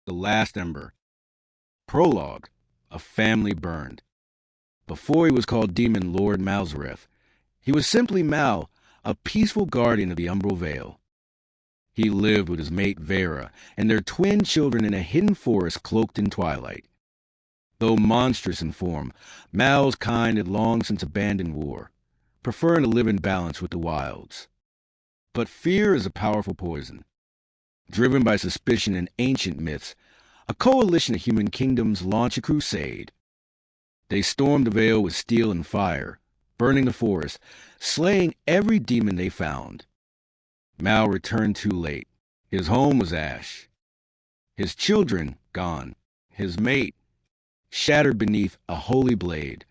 The Last Ember. Prologue. A family burned. Before he was called Demon Lord Malzareth, he was simply Mal, a peaceful guardian of the Umbral Vale. He lived with his mate Vera and their twin children in a hidden forest cloaked in twilight. Though monstrous in form, Mal's kind had long since abandoned war, preferring to live in balance with the wilds. But fear is a powerful poison. Driven by suspicion and ancient myths, a coalition of human kingdoms launched a crusade. They stormed the Vale with steel and fire, burning the forest, slaying every demon they found. Mal returned too late. His home was ash. His children gone. His mate shattered beneath a holy blade.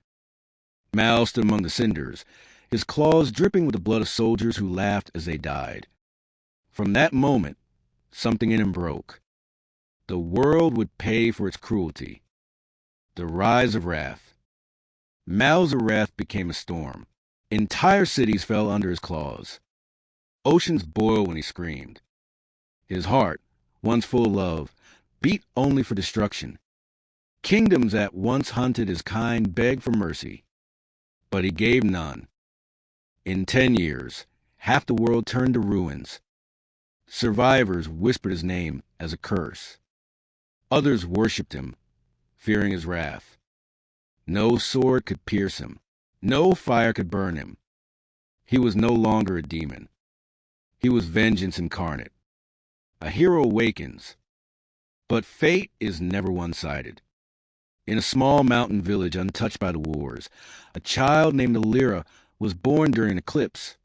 Mal stood among the cinders, his claws dripping with the blood of soldiers who laughed as they died. From that moment, something in him broke. The world would pay for its cruelty. The rise of wrath. Mal's wrath became a storm. Entire cities fell under his claws. Oceans boiled when he screamed. His heart, once full of love, beat only for destruction. Kingdoms that once hunted his kind begged for mercy, but he gave none. In 10 years, half the world turned to ruins. Survivors whispered his name as a curse. Others worshipped him, fearing his wrath. No sword could pierce him. No fire could burn him. He was no longer a demon. He was vengeance incarnate. A hero awakens. But fate is never one-sided. In a small mountain village untouched by the wars, a child named Alira was born during an eclipse.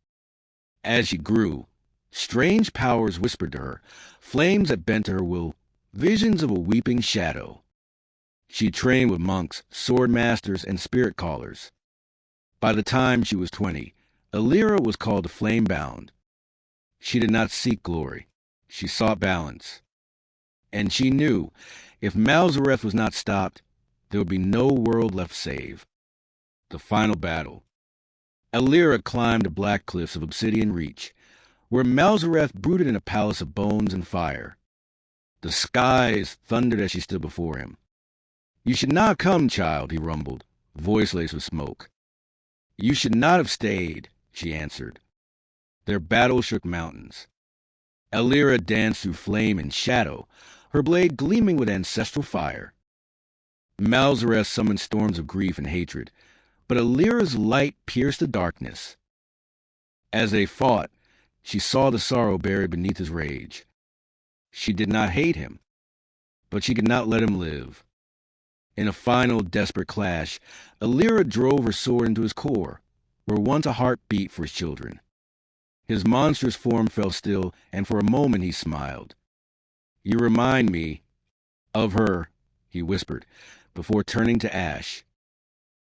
As she grew, strange powers whispered to her, flames that bent to her will, visions of a weeping shadow. She trained with monks, sword masters, and spirit callers. By the time she was 20, Alira was called the Flame-Bound. She did not seek glory. She sought balance. And she knew, if Malzareth was not stopped, there would be no world left save. The final battle. Alira climbed the black cliffs of Obsidian Reach, where Malzareth brooded in a palace of bones and fire. The skies thundered as she stood before him. "You should not have come, child," he rumbled, voice laced with smoke. "You should not have stayed," she answered. Their battle shook mountains. Alira danced through flame and shadow, her blade gleaming with ancestral fire. Malzareth summoned storms of grief and hatred, but Alira's light pierced the darkness. As they fought, she saw the sorrow buried beneath his rage. She did not hate him, but she could not let him live. In a final desperate clash, Alira drove her sword into his core, where once a heart beat for his children. His monstrous form fell still, and for a moment he smiled. "You remind me of her," he whispered, before turning to ash.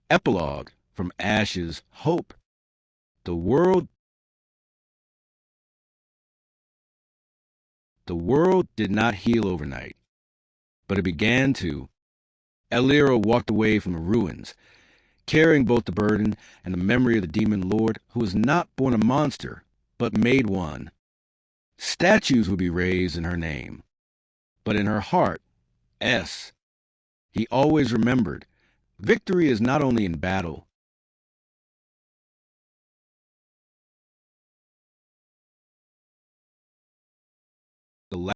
Epilogue. From ashes, hope. The world did not heal overnight, but it began to. Alira walked away from the ruins, carrying both the burden and the memory of the demon lord who was not born a monster, but made one. Statues would be raised in her name, but in her heart, he always remembered, victory is not only in battle,